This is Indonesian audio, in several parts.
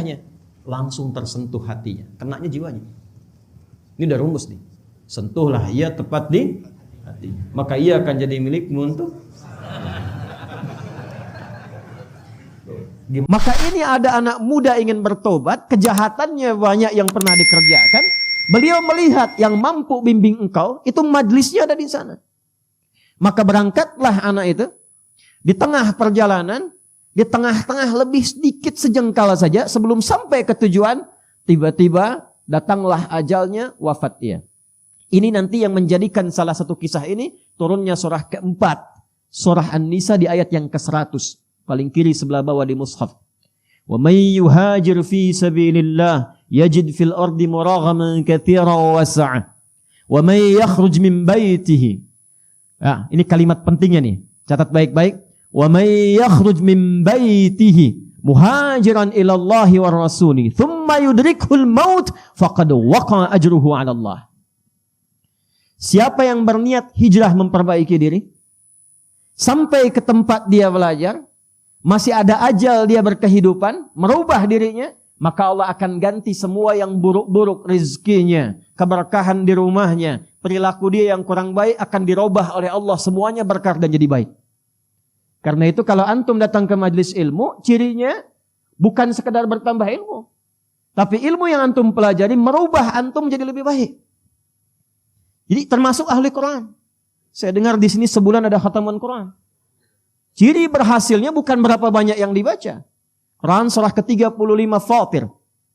wajahnya, langsung tersentuh hatinya, kenanya jiwanya. Ini udah rumus nih. Sentuhlah ia tepat di hati, maka ia akan jadi milikmu untuk. Maka ini ada anak muda ingin bertobat, kejahatannya banyak yang pernah dikerjakan. Beliau melihat yang mampu bimbing engkau, itu majlisnya ada di sana. Maka berangkatlah anak itu. Di tengah perjalanan, di tengah-tengah lebih sedikit sejengkal saja, sebelum sampai ke tujuan, tiba-tiba datanglah ajalnya, wafat ia. Ini nanti yang menjadikan salah satu kisah ini, turunnya surah keempat. Surah An-Nisa di ayat yang ke-100. Paling kiri sebelah bawah di mushaf. Wa may yuhajir fi sabilillah yajid fil ardi muraghaman katsiran wa was'a. Wa may yakhruj min baitihi. Ya, ini kalimat pentingnya nih. Catat baik-baik. Wa may yakhruj min baitihi muhajiran ila Allah wa rasuli thumma yudrikuhul maut faqad waqa'a ajruhu 'ala Allah. Siapa yang berniat hijrah memperbaiki diri sampai ke tempat dia belajar, masih ada ajal dia berkehidupan, merubah dirinya, maka Allah akan ganti semua yang buruk-buruk rezekinya, keberkahan di rumahnya, perilaku dia yang kurang baik akan dirubah oleh Allah, semuanya berkah dan jadi baik. Karena itu kalau antum datang ke majelis ilmu, cirinya bukan sekedar bertambah ilmu, tapi ilmu yang antum pelajari merubah antum jadi lebih baik. Jadi termasuk ahli Quran. Saya dengar di sini sebulan ada khataman Quran. Ciri berhasilnya bukan berapa banyak yang dibaca. Quran surah ke-35 Fatir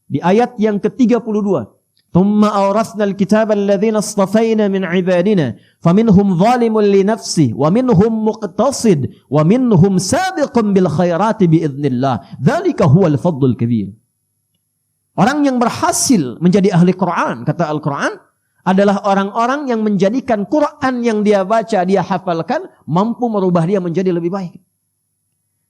di ayat yang ke-32. Thumma awrathna al-kitaba alladhina istafayna min ibadina faminhum zalimun li nafsihi wa minhum muqtasid wa minhum sabiqun bil khairati biidznillah. Dzalika huwal fadlul kabir. Orang yang berhasil menjadi ahli Quran, kata Al-Quran, adalah orang-orang yang menjadikan Quran yang dia baca, dia hafalkan, mampu merubah dia menjadi lebih baik.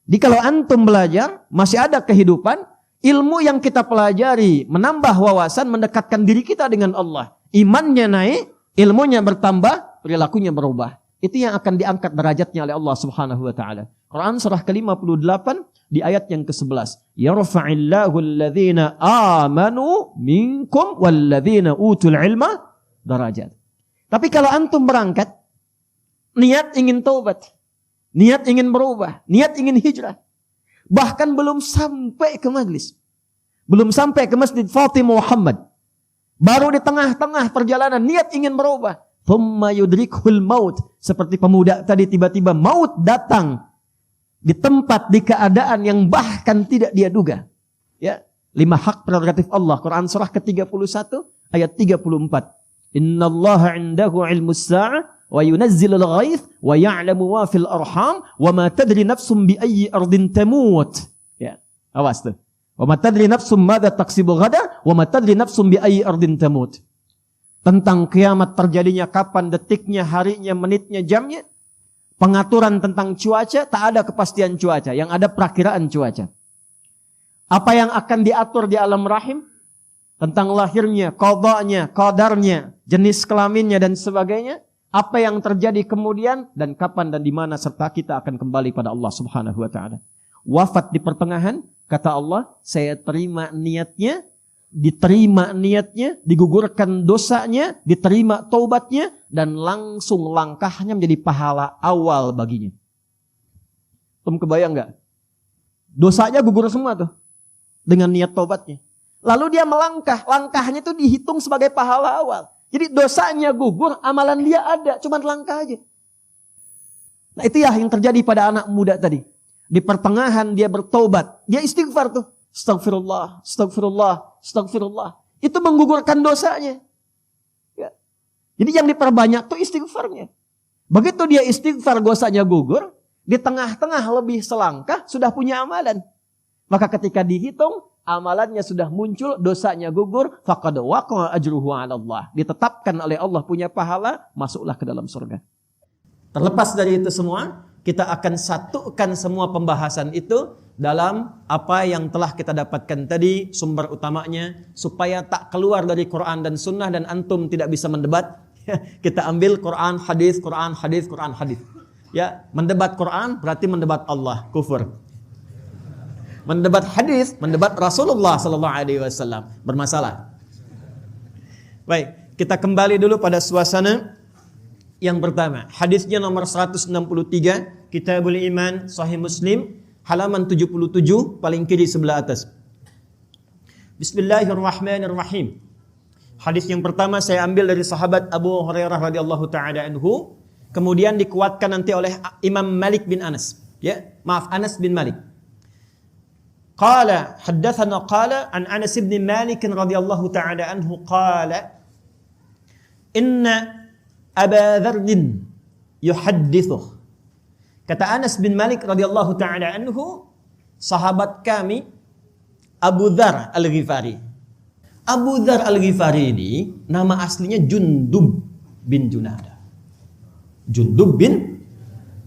Jadi kalau antum belajar, masih ada kehidupan, ilmu yang kita pelajari, menambah wawasan, mendekatkan diri kita dengan Allah. Imannya naik, ilmunya bertambah, perilakunya berubah. Itu yang akan diangkat derajatnya oleh Allah Subhanahu wa taala. Quran surah ke-58 di ayat yang ke-11. Yarfa'illahu alladhina amanu minkum walladhina utul ilma darajat. Tapi kalau antum berangkat, niat ingin taubat, niat ingin berubah, niat ingin hijrah, bahkan belum sampai ke majlis, belum sampai ke Masjid Fatimah Muhammad, baru di tengah-tengah perjalanan niat ingin berubah, thumma yudrikhul maut, seperti pemuda tadi tiba-tiba maut datang di tempat, di keadaan yang bahkan tidak dia duga. Ya, 5 hak prerogatif Allah. Quran surah ke-31 ayat 34. Innallaha 'indahu 'ilmus sa'ah wa yunazzilul ghaits wa ya'lamu ma fil arham wa ma tadri nafsum bi ayyi ardin tamut. Ya, awas tuh. Wa ma tadri nafsum madza taksibu ghada wa ma tadri nafsum bi ayyi ardin tamut. Tentang kiamat terjadinya kapan, detiknya, harinya, menitnya, jamnya. Pengaturan tentang cuaca, tak ada kepastian cuaca, yang ada perakiraan cuaca. Apa yang akan diatur di alam rahim, tentang lahirnya, qadanya, qadarnya, jenis kelaminnya dan sebagainya, apa yang terjadi kemudian dan kapan dan di mana, serta kita akan kembali pada Allah Subhanahu wa taala. Wafat di pertengahan, kata Allah, saya terima niatnya, diterima niatnya, digugurkan dosanya, diterima taubatnya, dan langsung langkahnya menjadi pahala awal baginya. Tum kebayang enggak? Dosanya gugur semua tuh dengan niat taubatnya. Lalu dia melangkah, langkahnya itu dihitung sebagai pahala awal. Jadi dosanya gugur, amalan dia ada, cuma langkah aja. Nah itu ya yang terjadi pada anak muda tadi. Di pertengahan dia bertobat, dia istighfar tuh. Astagfirullah, astagfirullah, astagfirullah. Itu menggugurkan dosanya. Ya. Jadi yang diperbanyak tuh istighfarnya. Begitu dia istighfar, dosanya gugur, di tengah-tengah lebih selangkah sudah punya amalan. Maka ketika dihitung, amalannya sudah muncul, dosanya gugur, faqad waqa'a ajruhu 'ala Allah. Ditetapkan oleh Allah punya pahala, masuklah ke dalam surga. Terlepas dari itu semua, kita akan satukan semua pembahasan itu dalam apa yang telah kita dapatkan tadi, sumber utamanya, supaya tak keluar dari Quran dan Sunnah dan antum tidak bisa mendebat. Kita ambil Quran, hadis, Quran, hadis, Quran, hadis. Ya, mendebat Quran berarti mendebat Allah, kufur. mendebat hadis, mendebat Rasulullah sallallahu alaihi wasallam. Bermasalah. Baik, kita kembali dulu pada suasana yang pertama. Hadisnya nomor 163, Kitabul Iman, Sahih Muslim, halaman 77, paling kiri sebelah atas. Bismillahirrahmanirrahim. Hadis yang pertama saya ambil dari sahabat Abu Hurairah radhiyallahu taala anhu, kemudian dikuatkan nanti oleh Imam Malik bin Anas. Anas bin Malik. Qala haddatsana qala an Anas bin Malik radhiyallahu taala anhu qala inna Aba Dzarrin yuhaddithu. Kata Anas bin Malik radhiyallahu taala anhu, sahabat kami Abu Dzar Al-Ghifari. Abu Dzar Al-Ghifari ini nama aslinya Jundub bin Junadah. Jundub bin,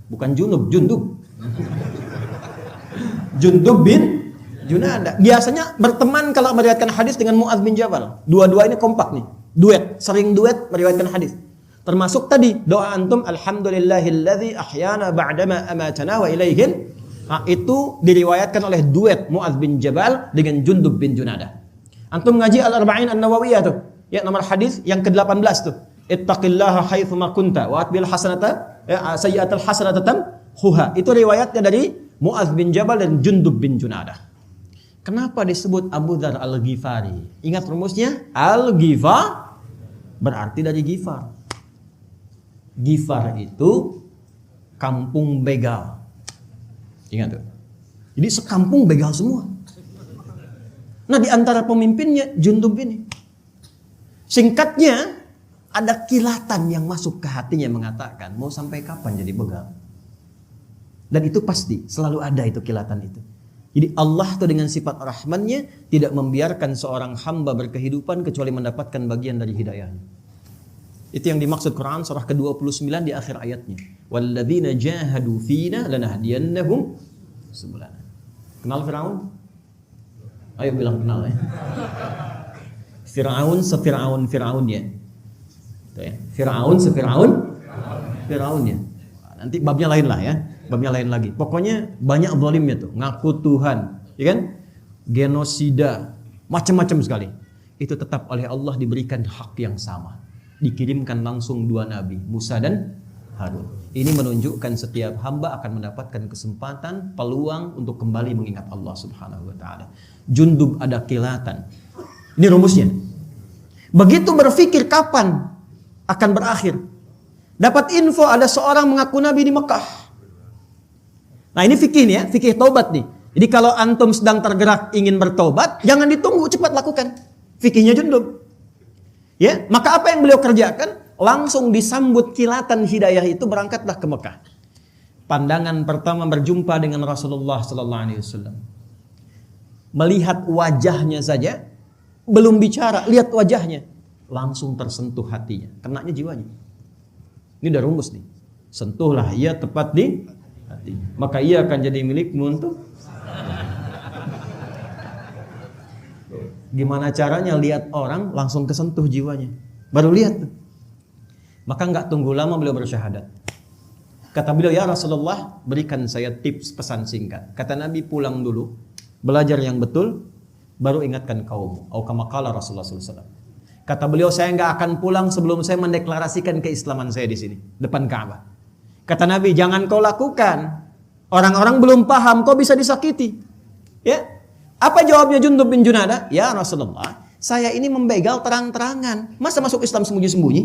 bukan Junub, Jundub. Jundub bin Junadah. Biasanya berteman kalau meriwayatkan hadis dengan Mu'adz bin Jabal. Dua-dua ini kompak nih. Duet, sering duet meriwayatkan hadis. Termasuk tadi doa antum alhamdulillahilladzi ahyana ba'dama amatana wa ilaihin. Nah, itu diriwayatkan oleh duet Mu'adz bin Jabal dengan Jundub bin Junadah. Antum ngaji Al-Arba'in An-Nawawiyah tuh. Ya, nomor hadis yang ke-18 tuh. Ittaqillaha haitsu ma kunta wa atbil hasanata sayyi'atal hasanata tamhuha. Itu riwayatnya dari Mu'adz bin Jabal dan Jundub bin Junadah. Kenapa disebut Abu Dzar Al-Ghifari? Ingat rumusnya? Al-Ghifar berarti dari Ghifar. Ghifar itu kampung begal. Ingat tuh. Jadi sekampung begal semua. Nah, di antara pemimpinnya Jundub ini. Singkatnya, ada kilatan yang masuk ke hatinya mengatakan, mau sampai kapan jadi begal? Dan itu pasti, selalu ada itu kilatan itu. Jadi Allah tuh dengan sifat rahmannya tidak membiarkan seorang hamba berkehidupan kecuali mendapatkan bagian dari hidayahnya. Itu yang dimaksud Quran surah ke-29 di akhir ayatnya. Walladzina jahadu fina lanahdiyannahum subulana. Kenal Firaun? Ayo bilang kenal ya. Firaun Firaunnya. Itu ya. Firaun Firaunnya. Nanti babnya lain lah ya. Babnya lain lagi. Pokoknya banyak zalimnya tuh, ngaku Tuhan, ya kan? Genosida, macam-macam sekali. Itu tetap oleh Allah diberikan hak yang sama. Dikirimkan langsung dua nabi, Musa dan Harun. Ini menunjukkan setiap hamba akan mendapatkan kesempatan, peluang untuk kembali mengingat Allah Subhanahu wa taala. Jundub ada kilatan. Ini rumusnya. Begitu berpikir kapan akan berakhir, dapat info ada seorang mengaku nabi di Mekah. Nah, ini fikih nih ya, fikih taubat nih. Jadi kalau antum sedang tergerak ingin bertobat, jangan ditunggu, cepat lakukan. Fikihnya Jundub. Ya, maka apa yang beliau kerjakan? Langsung disambut kilatan hidayah itu, berangkatlah ke Mekah. Pandangan pertama berjumpa dengan Rasulullah sallallahu alaihi wasallam. Melihat wajahnya saja, belum bicara, lihat wajahnya, langsung tersentuh hatinya, kenanya jiwanya. Ini udah rumus nih. Sentuhlah ia tepat di hati, maka ia akan jadi milikmu untuk. Gimana caranya lihat orang langsung kesentuh jiwanya? Baru lihat tuh. Maka nggak tunggu lama beliau bersyahadat. Kata beliau, ya Rasulullah, berikan saya tips pesan singkat. Kata Nabi, pulang dulu, belajar yang betul, baru ingatkan kaum. Atau kama qala Rasulullah SAW. Kata beliau, saya nggak akan pulang sebelum saya mendeklarasikan keislaman saya di sini, depan Ka'bah. Kata Nabi, jangan kau lakukan. Orang-orang belum paham, kau bisa disakiti. Ya. Apa jawabnya Jundub bin Junadah? Ya Rasulullah, saya ini membegal terang-terangan. Masa masuk Islam sembunyi-sembunyi?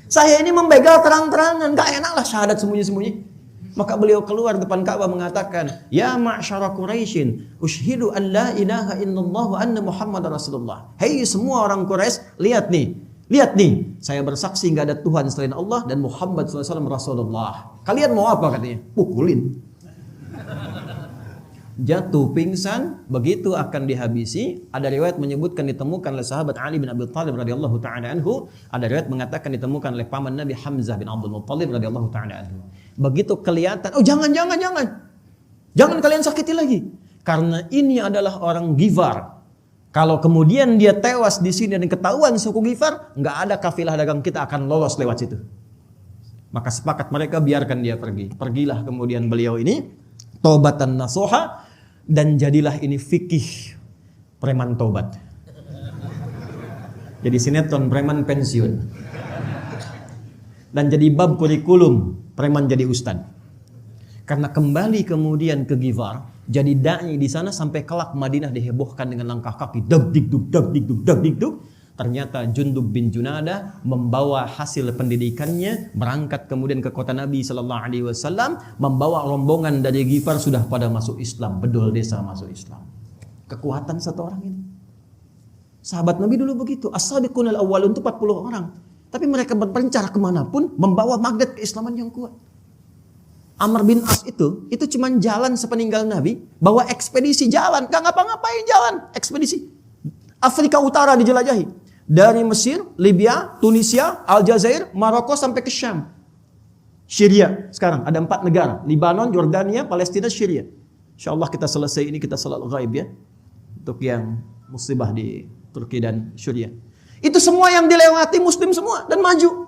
Saya ini membegal terang-terangan, gak enak lah syahadat sembunyi-sembunyi. Maka beliau keluar depan Ka'bah mengatakan, ya ma'syara Quraisyin, ushhidu an la ilaha illallah wa anna Muhammad Rasulullah. Hei semua orang Quraisy, lihat nih, saya bersaksi gak ada Tuhan selain Allah dan Muhammad SAW Rasulullah. Kalian mau apa katanya? Pukulin. Jatuh pingsan, begitu akan dihabisi. Ada riwayat menyebutkan ditemukan oleh sahabat Ali bin Abi Thalib radhiyallahu taala anhu. Ada riwayat mengatakan ditemukan oleh paman Nabi Hamzah bin Abdul Muttalib radhiyallahu taala anhu. Begitu kelihatan, oh jangan kalian sakiti lagi, karena ini adalah orang Ghifar. Kalau kemudian dia tewas di sini dan ketahuan suku Ghifar, nggak ada kafilah dagang kita akan lolos lewat situ. Maka sepakat mereka biarkan dia pergi. Pergilah kemudian beliau ini taubatan nasuha, Dan jadilah ini fikih preman tobat. Jadi sinetron preman pensiun. Dan jadi bab kurikulum preman jadi ustad. Karena kembali kemudian ke Ghifar, jadi da'i di sana sampai kelak Madinah dihebohkan dengan langkah kaki dag digdug dag digdug dag digdug. Ternyata Jundub bin Junadah membawa hasil pendidikannya, berangkat kemudian ke kota Nabi Sallallahu Alaihi Wasallam, membawa rombongan dari Ghifar sudah pada masuk Islam, bedol desa masuk Islam. Kekuatan satu orang ini. Sahabat Nabi dulu begitu, as-sabiqunal awwalun itu 40 orang. Tapi mereka berpencar kemanapun, membawa magnet keislaman yang kuat. Amr bin As itu cuma jalan sepeninggal Nabi, bawa ekspedisi jalan, gak ngapa-ngapain jalan, ekspedisi. Afrika Utara dijelajahi. Dari Mesir, Libya, Tunisia, Aljazair, Maroko sampai ke Syam. Syria sekarang ada 4 negara. Libanon, Jordania, Palestina, Syria. InsyaAllah kita selesai ini, kita salat ghaib ya. Untuk yang musibah di Turki dan Syria. Itu semua yang dilewati Muslim semua dan maju.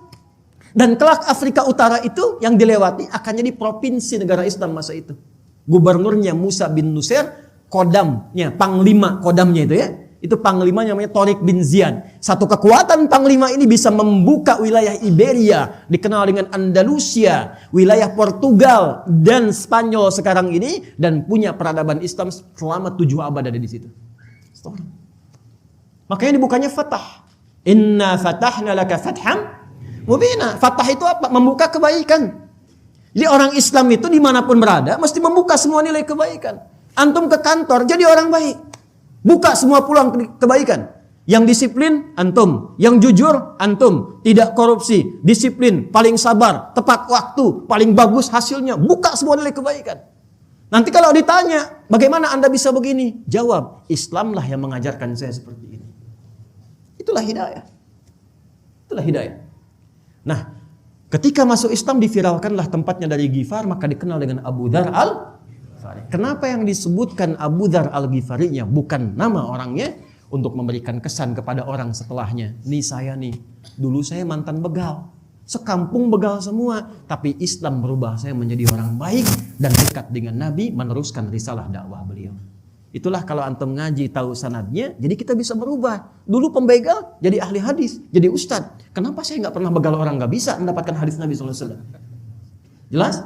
Dan kelak Afrika Utara itu yang dilewati akan jadi provinsi negara Islam masa itu. Gubernurnya Musa bin Nusair, kodamnya, panglima kodamnya itu ya. Itu panglimanya namanya Tariq bin Ziyad. Satu kekuatan panglima ini bisa membuka wilayah Iberia, dikenal dengan Andalusia, wilayah Portugal dan Spanyol sekarang ini, dan punya peradaban Islam selama 7 abad ada di situ. Makanya dibukanya Fatah. Inna fatahna laka fatham mubina. Fatah itu apa? Membuka kebaikan. Jadi orang Islam itu dimanapun berada mesti membuka semua nilai kebaikan. Antum ke kantor jadi orang baik. Buka semua peluang kebaikan. Yang disiplin, antum. Yang jujur, antum. Tidak korupsi, disiplin, paling sabar, tepat waktu, paling bagus hasilnya. Buka semua nilai kebaikan. Nanti kalau ditanya, bagaimana Anda bisa begini? Jawab, Islamlah yang mengajarkan saya seperti ini. Itulah hidayah. Itulah hidayah. Nah, ketika masuk Islam diviralkanlah tempatnya dari Ghifar, maka dikenal dengan Abu Dzar al-Ghifari. Kenapa yang disebutkan Abu Dzar al-Ghifari-nya bukan nama orangnya, untuk memberikan kesan kepada orang setelahnya. Nih saya nih, dulu saya mantan begal, sekampung begal semua, tapi Islam merubah saya menjadi orang baik dan dekat dengan Nabi, meneruskan risalah dakwah beliau. Itulah kalau antum ngaji tahu sanadnya, jadi kita bisa berubah. Dulu pembegal jadi ahli hadis, jadi ustadz. Kenapa saya nggak pernah begal orang, nggak bisa mendapatkan hadis Nabi SAW? Jelas?